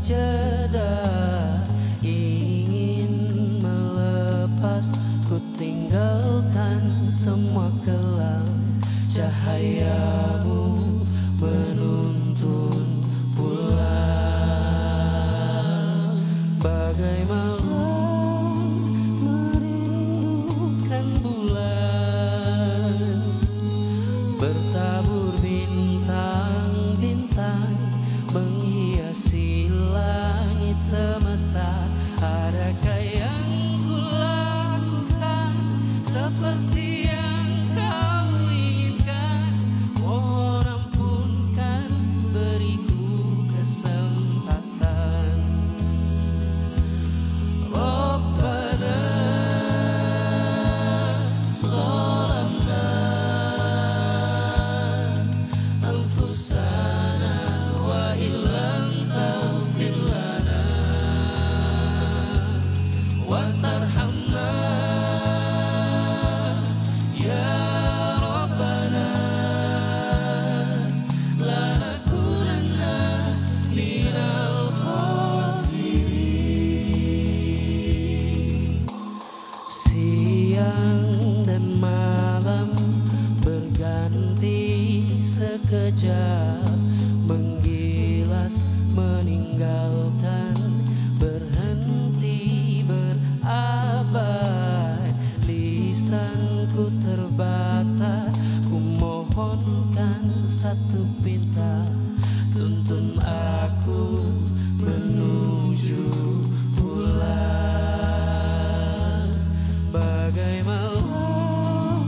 jeda, ingin melepas, ku tinggalkan semua kelam. Cahayamu menuntun pulang, bagai malam merindukan bulan, bertabur bintang-bintang menghiasi langit semesta. Adakah yang kulakukan seperti yang kau inginkan? Mohon ampunkan, beriku kesempatan. Rabbana zalamna anfusana wa illam taghfir lana wa tarhamna ya Rabbana lanakunanna minal khasirin. Siang dan malam berganti sekejap, menggilas meninggalkan, berhenti berabai. Lisanku terbata, ku mohonkan satu pinta, tuntun aku menuju pulang, bagai malam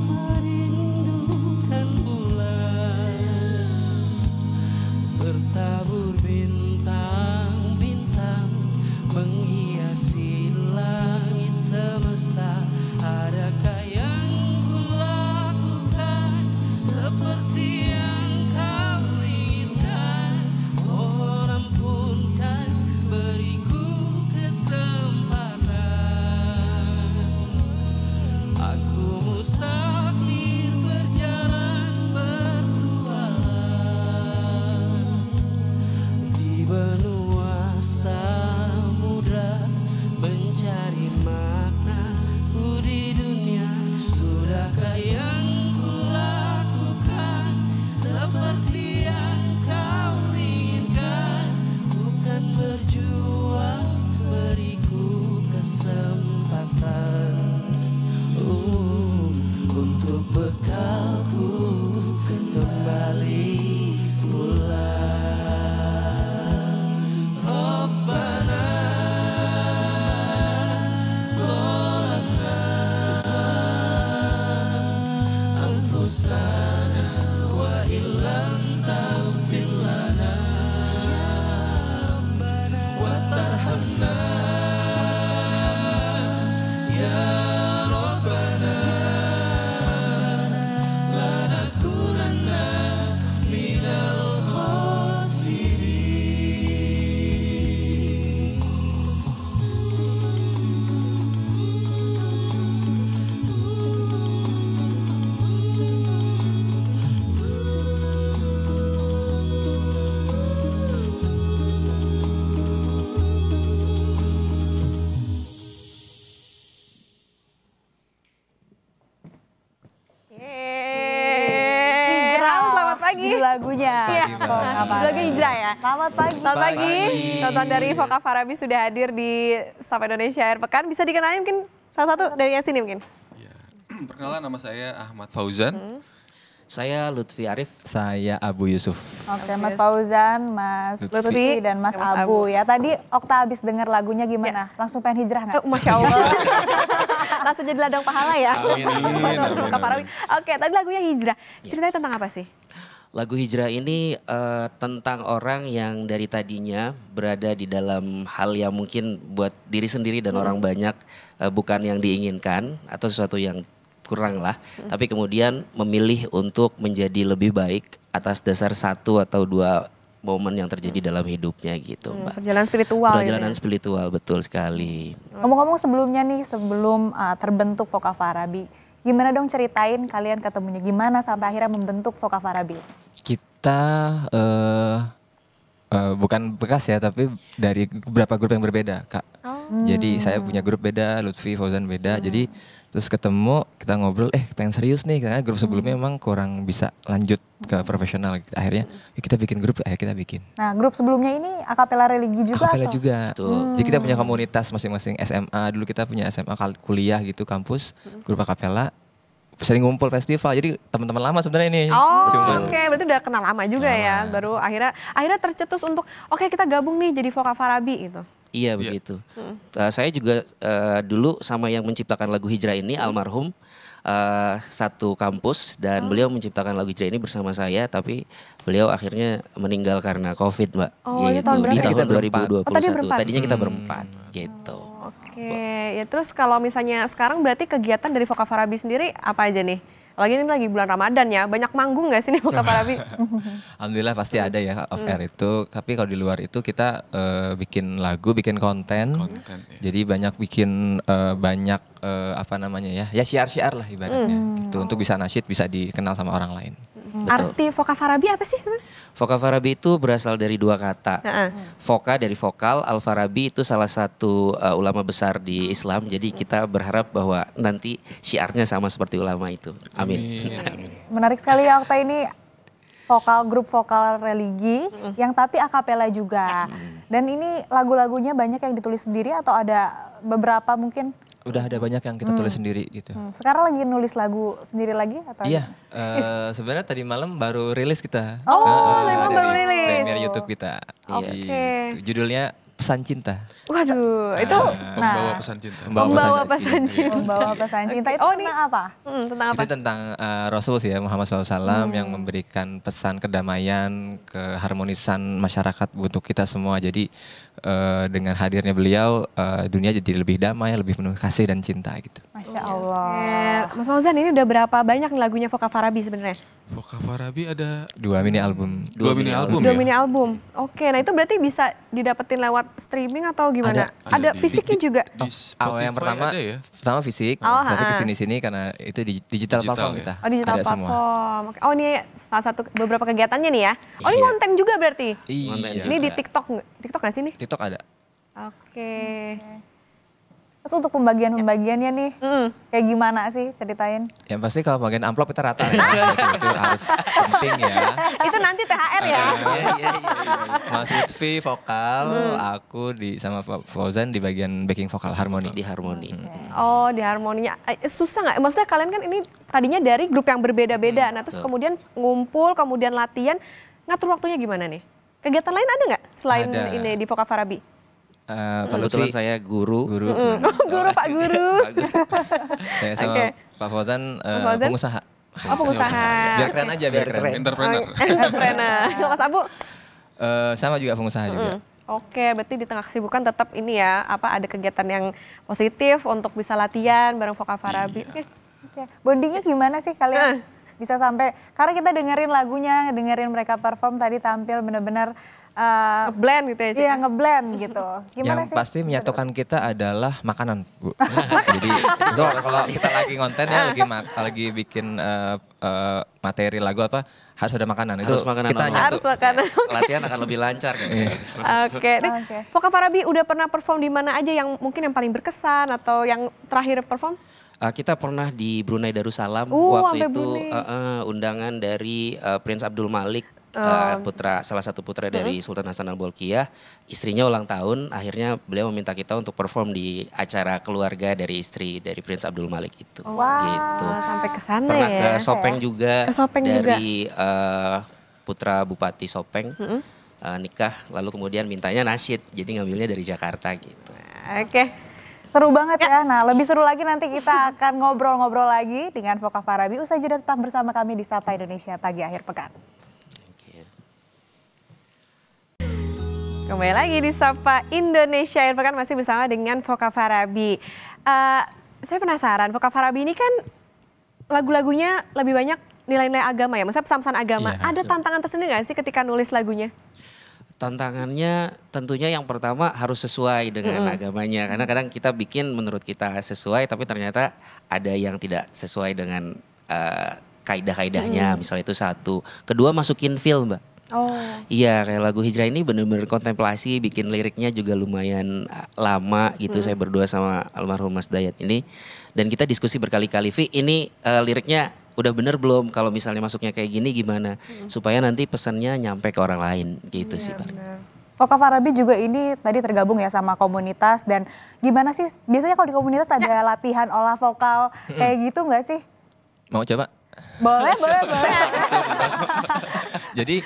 merindukan bulan, bertabur bintang-bintang menghiasi langit semesta. Adakah yang kulakukan seperti yang kau inginkan? Mohon ampunkan, beriku kesempatan. Aku musafir berjalan bertualang di benua samudra, mencari maknaku di dunia. Sudahkah yang kulakukan seperti yang kau inginkan? Bukan berjuang, beriku kesempatan untuk bekalku kembali pulang. Rabbana zalamna anfusana wa illam taghfir lana wa tarhamna ya Rabbana lanakunanna minal khasirin. Hijrah, selamat pagi. Judul lagunya. Iya. Mbak. Lagu Hijrah ya. Selamat pagi. Selamat pagi. Pagi. Tonton dari Voka Farabi sudah hadir di Sapa Indonesia Air Pekan. Bisa dikenalin mungkin salah satu dari yang sini mungkin. Ya. Perkenalan, nama saya Ahmad Fauzan. Saya Lutfi Arif. Saya Abu Yusuf. Oke, Mas Fauzan, Mas Lutfi, dan Mas Mas Abu. Abu. Ya, tadi Okta habis dengar lagunya gimana? Langsung pengen hijrah nggak? Masya Allah. Langsung jadi ladang pahala ya. Amin, amin, amin, Voka Farabi. amin. Oke, tadi lagunya Hijrah. Ceritanya tentang apa sih? Lagu Hijrah ini tentang orang yang dari tadinya berada di dalam hal yang mungkin buat diri sendiri dan orang banyak bukan yang diinginkan atau sesuatu yang kurang lah. Tapi kemudian memilih untuk menjadi lebih baik atas dasar satu atau dua momen yang terjadi dalam hidupnya gitu, Mbak. Perjalanan spiritual. Perjalanan gitu ya? spiritual, betul sekali. Ngomong-ngomong sebelumnya nih, sebelum terbentuk Voka Farabi, gimana dong ceritain kalian ketemunya? Gimana sampai akhirnya membentuk Voka Farabi? Kita bukan bekas ya, tapi dari beberapa grup yang berbeda, Kak. Jadi saya punya grup beda, Lutfi, Fauzan beda. Jadi terus ketemu, kita ngobrol, pengen serius nih, karena grup sebelumnya memang kurang bisa lanjut ke profesional. Akhirnya kita bikin grup, kita bikin. Nah, grup sebelumnya ini akapela religi juga Akapela atau? juga. Betul. Jadi kita punya komunitas masing-masing SMA. Dulu kita punya SMA kuliah gitu, kampus, grup akapela. Sering ngumpul festival, jadi teman-teman lama sebenarnya ini. Oh, Cuman- oke, berarti udah kenal lama juga ya. Lama. Baru akhirnya tercetus untuk oke kita gabung nih jadi Voka Farabi gitu. Iya begitu. Saya juga dulu sama yang menciptakan lagu Hijrah ini almarhum satu kampus dan beliau menciptakan lagu Hijrah ini bersama saya, tapi beliau akhirnya meninggal karena COVID, Mbak. Oh, itu gitu. tahun berapa Di ya? tahun Oh, 2021. tadi berempat. Tadinya kita berempat gitu. Oke, ya terus kalau misalnya sekarang berarti kegiatan dari Voka Farabi sendiri apa aja nih? Lagi ini lagi bulan Ramadan ya, banyak manggung nggak sih nih Voka Farabi? Alhamdulillah pasti ada ya off air itu. Tapi kalau di luar itu kita bikin lagu, bikin konten. Konten, ya. Jadi banyak bikin banyak apa namanya ya syiar-syiar lah ibaratnya. Itu untuk bisa nasyid, bisa dikenal sama orang lain. Betul. Arti Voka Farabi apa sih sebenarnya? Voka Farabi itu berasal dari dua kata. Heeh. Voka dari vokal, Al-Farabi itu salah satu ulama besar di Islam. Jadi kita berharap bahwa nanti syiarnya sama seperti ulama itu. Amin. Amin. Menarik sekali ya Okta, ini grup vokal religi yang tapi akapela juga. Dan ini lagu-lagunya banyak yang ditulis sendiri atau ada beberapa mungkin? Udah ada banyak yang kita tulis sendiri gitu. Sekarang lagi nulis lagu sendiri lagi atau? Iya, sebenarnya tadi malam baru rilis kita. Oh, memang baru dari rilis. Premier YouTube kita. Oke. Gitu. Judulnya Pesan Cinta. Waduh, itu Pembawa pesan cinta. membawa pesan cinta. Membawa pesan cinta itu Oh, ini- tentang apa? Tentang apa? Itu tentang Rasul sih ya, Muhammad SAW yang memberikan pesan kedamaian, keharmonisan masyarakat untuk kita semua. Jadi dengan hadirnya beliau, dunia jadi lebih damai, lebih penuh kasih dan cinta gitu. Masya Allah. Mas Fauzan, ini udah berapa banyak nih lagunya Voka Farabi sebenarnya? Voka Farabi ada 2 mini album. dua mini album Dua ya? mini album. Oke, nah itu berarti bisa didapetin lewat streaming atau gimana? Ada di- fisiknya juga. Di Awal yang Spotify pertama, ada ya? pertama fisik, Oh, tapi ha-ha. kesini-sini karena itu digital platform ya? kita. Oh, digital ada semua. platform. Oke. Oh, ini salah satu beberapa kegiatannya nih ya. Oh, ini Iya. konten juga berarti. Konten Iya. Ini di TikTok nggak sih nih? TikTok ada. Oke. Terus untuk pembagiannya nih, Mm. kayak gimana sih ceritain? Yang pasti kalau bagian amplop kita rata ya. Itu harus penting ya. Itu nanti THR ya. Mas Lutfi vokal, aku sama Fauzan di bagian backing vokal harmoni. Di harmoni. Oh, di harmoninya. Susah nggak? Maksudnya kalian kan ini tadinya dari grup yang berbeda-beda. Nah, terus kemudian ngumpul, kemudian latihan. Ngatur waktunya gimana nih? Kegiatan lain ada nggak selain Ada. ini di Voka Farabi? Pak Kebetulan Lutfi, saya guru. guru. Guru, Pak Guru. Saya sama Oke. Pak Fauzan Fauzan? pengusaha. Oh, pengusaha. Biar keren aja, biar keren. Entrepreneur. Entrepreneur. Kalau Mas Abu? Sama juga pengusaha juga. Oke, berarti di tengah kesibukan tetap ini ya, ada kegiatan yang positif untuk bisa latihan bareng Voka Farabi. Oke. Oke. Bondingnya gimana sih kalian? Bisa sampai, karena kita dengerin lagunya, dengerin mereka perform tadi tampil benar-benar Ngeblend gitu ya, Cik? iya ngeblend gitu. Gimana Yang sih? pasti menyatukan kita adalah makanan, Bu. Jadi kalau kita lagi konten ya, lagi bikin materi lagu apa, harus ada makanan. Harus Itu makanan kita online. nyatu. Harus makanan. Latihan akan lebih lancar kan. Oke, nih, Oke. Voka Farabi udah pernah perform di mana aja yang mungkin yang paling berkesan atau yang terakhir perform? Kita pernah di Brunei Darussalam sampai waktu itu Brunei. undangan dari Prince Abdul Malik, salah satu putra dari Sultan Hasan Al-Bolkiah. Istrinya ulang tahun, akhirnya beliau meminta kita untuk perform di acara keluarga dari istri dari Prince Abdul Malik itu. Gitu. Sampai ke sana Pernah ya. ke Sopeng juga Ke Sopeng dari putra Bupati Sopeng nikah, lalu kemudian mintanya nasyid, jadi ngambilnya dari Jakarta gitu. Oke. Seru banget ya. Nah, lebih seru lagi nanti kita akan ngobrol-ngobrol lagi dengan Voka Farabi. Usai jeda tetap bersama kami di Sapa Indonesia Pagi Akhir Pekan. Kembali lagi di Sapa Indonesia Akhir Pekan masih bersama dengan Voka Farabi. Saya penasaran, Voka Farabi ini kan lagu-lagunya lebih banyak nilai-nilai agama ya, maksudnya pesan-pesan agama. Iya, Ada tantangan tersendiri nggak sih ketika nulis lagunya? Tantangannya tentunya yang pertama harus sesuai dengan agamanya. Karena kadang kita bikin menurut kita sesuai tapi ternyata ada yang tidak sesuai dengan kaidah-kaidahnya. Misalnya itu satu. Kedua masukin feel, Mbak. Oh. Iya, kayak lagu Hijrah ini bener-bener kontemplasi, bikin liriknya juga lumayan lama gitu. Saya berdua sama almarhum Mas Dayat ini. Dan kita diskusi berkali-kali, Vi ini liriknya udah bener belum? Kalau misalnya masuknya kayak gini gimana? Supaya nanti pesannya nyampe ke orang lain gitu sih paling. Voka Farabi juga ini tadi tergabung ya sama komunitas dan gimana sih biasanya kalau di komunitas ada latihan olah vokal kayak gitu nggak sih? Mau coba? Boleh. Jadi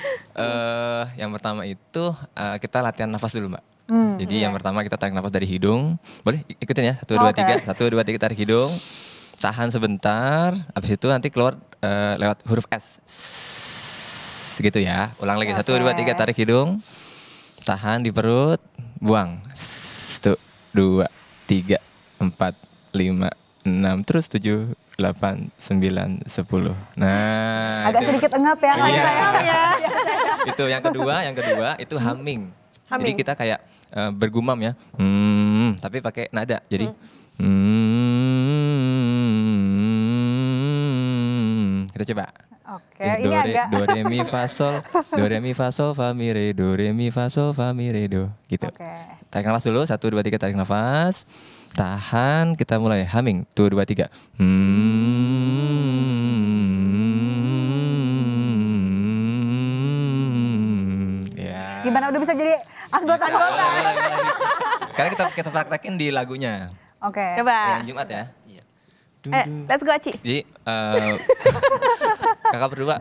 yang pertama itu kita latihan nafas dulu Mbak. Jadi yang pertama kita tarik nafas dari hidung. Boleh ikutin ya, 1, 2, 3. 1, 2, 3 tarik hidung. Tahan sebentar, habis itu nanti keluar lewat huruf S. Gitu ya, ulang lagi. 1, 2, 3 tarik hidung. Tahan di perut, buang. 1, 2, 3, 4, 5, 6, terus 7, 8, 9, 10. Nah, Agak sedikit engap ya. Iya. Ya. Itu yang kedua itu humming. Jadi Humming. kita kayak bergumam ya. Tapi pakai nada. Jadi kita coba. Oke, ini agak Do re mi fa sol, do re mi fa sol fa mi re do re mi fa sol fa mi re do gitu. Oke. Tarik nafas dulu, 1, 2, 3 tarik nafas. Tahan, kita mulai humming. 1, 2, 3. Ya. Gimana udah bisa jadi anggota-anggota? Karena kita praktekin di lagunya. Oke. Coba. Yang Jumat ya. Let's go Ci. Jadi kakak berdua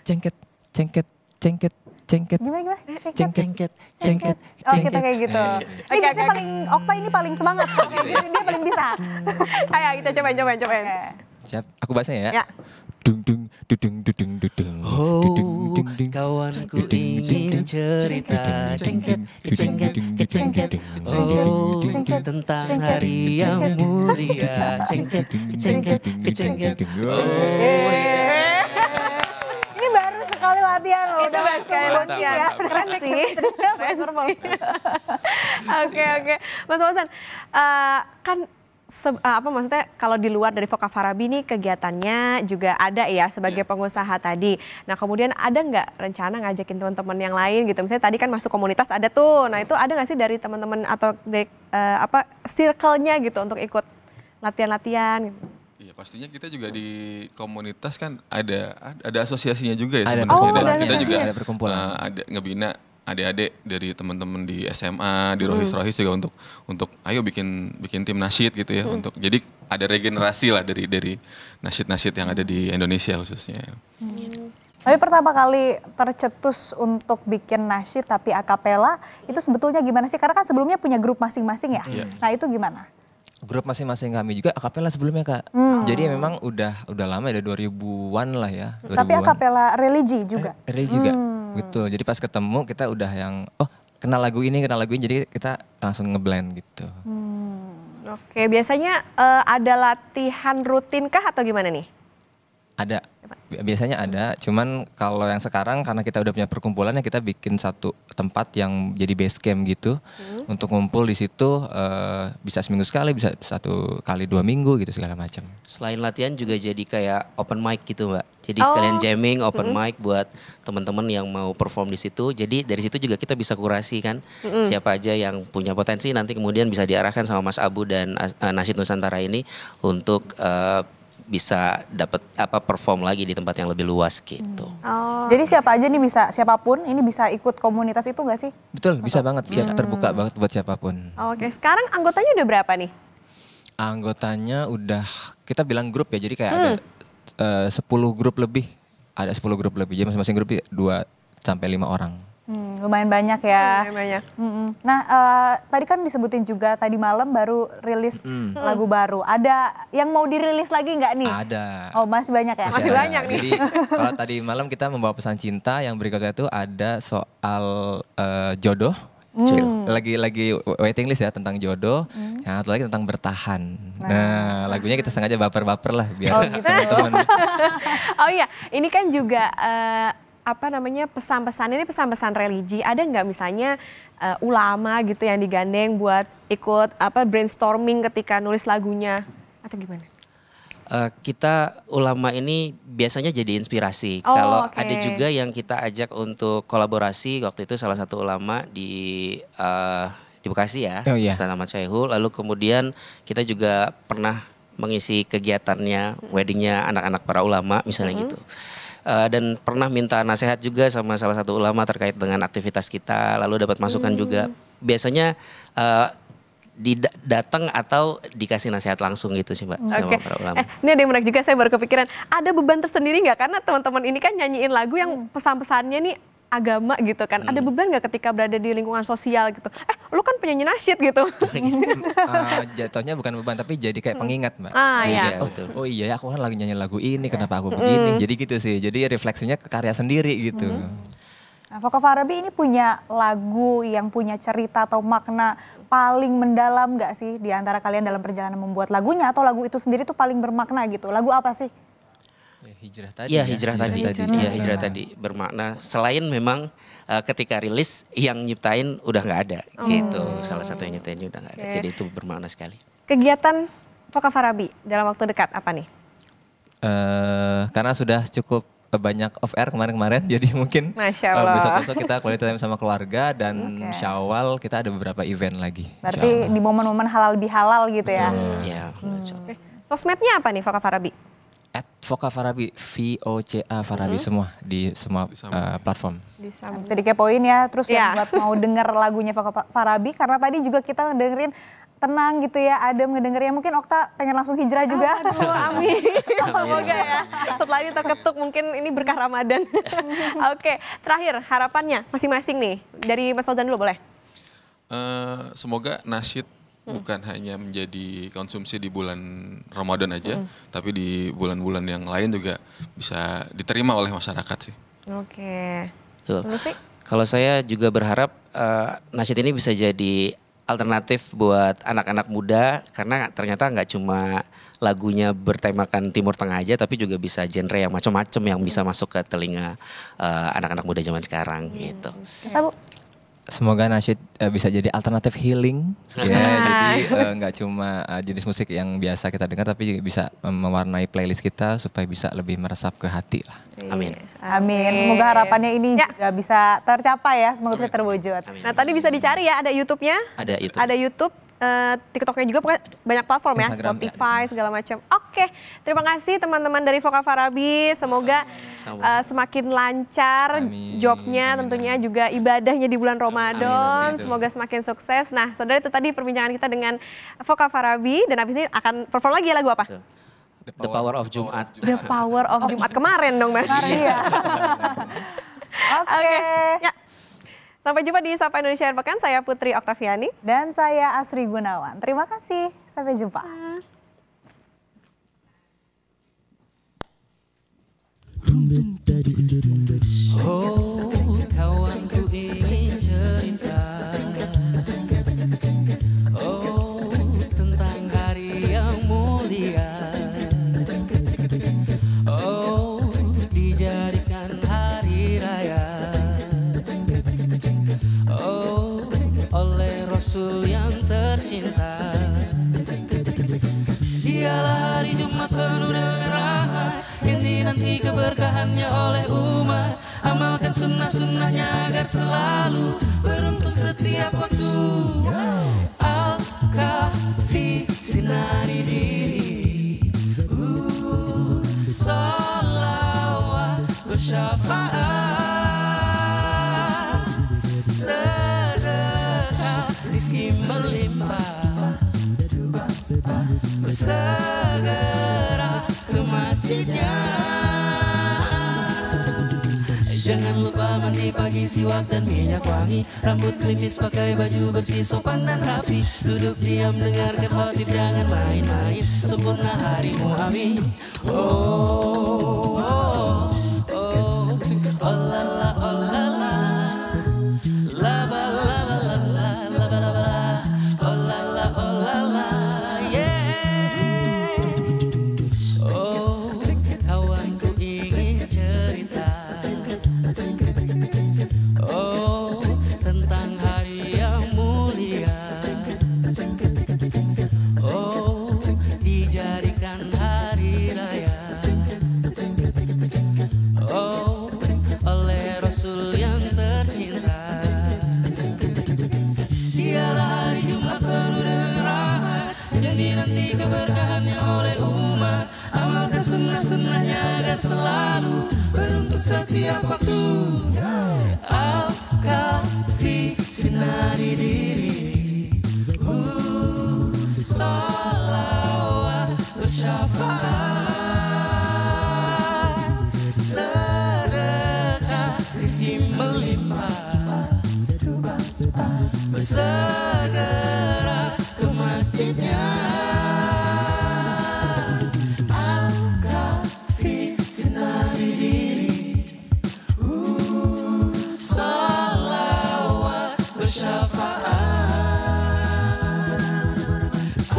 cengket, cengket, cengket, cengket. Gimana? Cengket, cengket, Oh kita kayak gitu. Ini Oke, biasanya oke. paling Okta ini paling semangat. Dia paling bisa. Ayo kita cobain. Oke. Siap, aku bahasnya ya. Ya. Dung dung dudung dudung dudung. Oh, Dudung, dung, dung. kawanku ingin cerita cengket, kecengket, kecengket. Oh, tentang hari yang mulia. Cengket, kecengket, kecengket. Ini baru sekali latihan loh. Itu baru sekali latihan. Keren sih. Oke. Mas Fauzan, kan apa maksudnya kalau di luar dari Voka Farabi ini kegiatannya juga ada ya sebagai pengusaha tadi. Nah kemudian ada nggak rencana ngajakin teman-teman yang lain gitu? Misalnya tadi kan masuk komunitas ada tuh. Nah itu ada nggak sih dari teman-teman atau dari circle-nya gitu untuk ikut latihan-latihan? Gitu? Iya pastinya kita juga di komunitas kan ada asosiasinya juga ya Ada sebenarnya. perkumpulan, Dan kita ada juga ada perkumpulan. ada ngebina adik-adik dari teman-teman di SMA, di Rohis juga untuk ayo bikin tim nasyid gitu ya untuk jadi ada regenerasi lah dari nasyid-nasyid yang ada di Indonesia khususnya. Tapi pertama kali tercetus untuk bikin nasyid tapi akapela itu sebetulnya gimana sih? Karena kan sebelumnya punya grup masing-masing ya. Iya. Nah itu gimana? Grup masing-masing kami juga akapela sebelumnya Kak. Jadi memang udah lama ya, 2000-an lah ya. 2000-an. Tapi akapela religi juga. Religi juga. Gitu. Jadi pas ketemu kita udah yang kenal lagu ini, jadi kita langsung ngeblend gitu. Oke, biasanya ada latihan rutin kah atau gimana nih? Ada. Biasanya ada, cuman kalau yang sekarang karena kita udah punya perkumpulannya kita bikin satu tempat yang jadi base camp gitu. Untuk ngumpul di situ bisa seminggu sekali, bisa 1 kali 2 minggu gitu segala macam. Selain latihan juga jadi kayak open mic gitu Mbak. Jadi sekalian jamming, open mic buat teman-teman yang mau perform di situ. Jadi dari situ juga kita bisa kurasi kan siapa aja yang punya potensi nanti kemudian bisa diarahkan sama Mas Abu dan Nasyid Nusantara ini untuk bisa dapat perform lagi di tempat yang lebih luas gitu. Jadi siapa aja nih bisa, siapapun ini bisa ikut komunitas itu nggak sih? Betul, bisa banget, bisa terbuka banget buat siapapun. Oke, sekarang anggotanya udah berapa nih? Anggotanya udah kita bilang grup ya, jadi kayak ada 10 grup lebih. Ada 10 grup lebih, jadi masing-masing grup 2 sampai 5 orang. Lumayan banyak ya. Banyak. Nah tadi kan disebutin juga tadi malam baru rilis lagu baru. Ada yang mau dirilis lagi nggak nih? Ada. Oh masih banyak ya? Masih ada. banyak nih. Jadi kalau tadi malam kita membawa pesan cinta, yang berikutnya itu ada soal jodoh. Lagi waiting list ya tentang jodoh. Yang satu lagi tentang bertahan. Nah lagunya kita sengaja baper-baper lah biar teman-teman. Oh iya, ini kan juga pesan-pesan ini pesan-pesan religi. Ada nggak misalnya ulama gitu yang digandeng buat ikut brainstorming ketika nulis lagunya atau gimana? Kita ulama ini biasanya jadi inspirasi. Oh, Kalau oke. ada juga yang kita ajak untuk kolaborasi, waktu itu salah satu ulama di Bekasi ya, Oh, iya. Ustaz Ahmad Syaihul. Lalu kemudian kita juga pernah mengisi kegiatannya, weddingnya anak-anak para ulama misalnya gitu. Dan pernah minta nasihat juga sama salah satu ulama terkait dengan aktivitas kita, lalu dapat masukan juga. Biasanya datang atau dikasih nasihat langsung gitu sih Mbak sama Oke. para ulama. Ini ada yang menarik juga, saya baru kepikiran. Ada beban tersendiri nggak? Karena teman-teman ini kan nyanyiin lagu yang pesan-pesannya nih agama gitu kan. Ada beban nggak ketika berada di lingkungan sosial gitu? Lu kan penyanyi nasyid gitu. Jatuhnya bukan beban tapi jadi kayak pengingat Mbak. Ah, Jadi iya. kayak, oh iya ya aku kan lagi nyanyi lagu ini, kenapa aku begini. Jadi gitu sih, jadi refleksinya ke karya sendiri gitu. Nah, Foka Farabi ini punya lagu yang punya cerita atau makna paling mendalam nggak sih di antara kalian dalam perjalanan membuat lagunya, atau lagu itu sendiri tuh paling bermakna gitu? Lagu apa sih? Hijrah tadi. Iya ya, hijrah tadi, iya hijrah tadi bermakna. Selain memang ketika rilis yang nyiptain udah nggak ada, gitu. Salah satu yang nyiptain udah nggak ada, Oke. jadi itu bermakna sekali. Kegiatan Foka Farabi dalam waktu dekat apa nih? Karena sudah cukup banyak off air kemarin-kemarin, jadi mungkin Masya Allah. besok-besok kita quality time sama keluarga dan Oke. Syawal kita ada beberapa event lagi. Berarti di momen-momen halal bihalal gitu ya. Iya. Oke. Sosmednya apa nih Foka Farabi? @Foka Farabi, VOCA Farabi semua di semua platform. Bisa dikepoin ya. Terus Ya. yang buat mau denger lagunya Foka Farabi, karena tadi juga kita dengerin tenang gitu ya, adem ngedengernya. Mungkin Okta pengen langsung hijrah juga. Aduh, amin. Semoga ya. Setelah ini terketuk mungkin ini berkah Ramadan. Oke, terakhir harapannya masing-masing nih. Dari Mas Fauzan dulu boleh? Semoga nasyid bukan hanya menjadi konsumsi di bulan Ramadan aja, tapi di bulan-bulan yang lain juga bisa diterima oleh masyarakat sih. Oke. Betul. Lutfi? Kalau saya juga berharap nasyid ini bisa jadi alternatif buat anak-anak muda, karena ternyata nggak cuma lagunya bertemakan Timur Tengah aja, tapi juga bisa genre yang macam-macam yang bisa masuk ke telinga anak-anak muda zaman sekarang gitu. Bisa Bu? Semoga nasyid bisa jadi alternatif healing. Ya, jadi nggak cuma jenis musik yang biasa kita dengar, tapi juga bisa mewarnai playlist kita supaya bisa lebih meresap ke hati lah. Amin. Amin. Semoga harapannya ini Ya. juga bisa tercapai ya. Semoga bisa terwujud. Nah tadi bisa dicari ya, ada YouTube-nya. Ada YouTube. Ada YouTube, TikToknya juga, pokoknya banyak platform ya, Instagram, Spotify ya, segala macam. Oke, terima kasih teman-teman dari Foka Farabi. Semoga Sama. semakin lancar Amin. jobnya, Amin. tentunya juga ibadahnya di bulan Ramadan. Amin. Semoga semakin sukses. Nah, saudara, itu tadi perbincangan kita dengan Foka Farabi, dan habis ini akan perform lagi ya lagu apa? Betul. The Power of Jumat. The Power of Jumat kemarin dong, Mbak. Iya. Oke. Ya. Sampai jumpa di Sapa Indonesia Akhir Pekan. Saya Putri Oktaviani. Dan saya Asri Gunawan. Terima kasih. Sampai jumpa. Oh, kawanku ingin cerita. Oh, tentang hari yang mulia. Oh, dijadikan hari raya. Oh, oleh Rasul yang tercinta. Dialah hari Jumat penuh dengan rahmat, yang dinanti keberkahannya oleh umat. Amalkan sunnah-sunnahnya agar selalu beruntung setiap waktu. Al-Kahfi sinari diri, salawat bersyafaat, sedekah rizki melimpah, bersegera ke masjidnya. Jangan lupa mandi pagi, siwak dan minyak wangi, rambut klimis, pakai baju bersih, sopan dan rapi. Duduk diam dengarkan khotib, jangan main-main, sempurna harimu amin. Oh, oh, oh, oh la la, oh la la, laba laba la la, laba laba la, oh la la, oh la la, yeah. Oh, kawanku ingin cerita. Oh, tentang hari yang mulia. Oh, dijadikan hari Rasul yang tercinta. Dialah hari Jumat penuh dengan rahmat, yang dinanti keberkahannya oleh umat. Amalkan sunnah-sunnahnya agar selalu beruntung setiap waktu. Al-Kafi sinari diri, salawat bersyafaat, sedekah rizki melimpah, bersegera ke masjidnya. Al-Kafi sinari diri, salawat bersyafaat.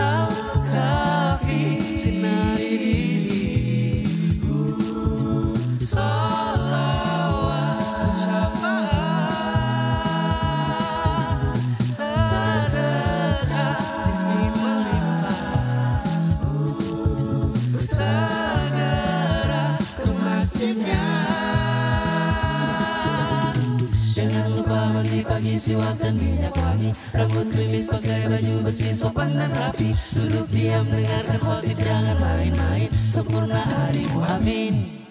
Al-Kafi sinari diri, salawat bersyafaat, sedekah rizki melimpah, bersegera ke masjidnya. Jangan lupa mandi pagi, siwak dan minyak wangi, rambut krimis, pakai baju bersih, sopan dan rapi. Duduk diam, dengarkan khotib, jangan main-main. Sempurna harimu, amin.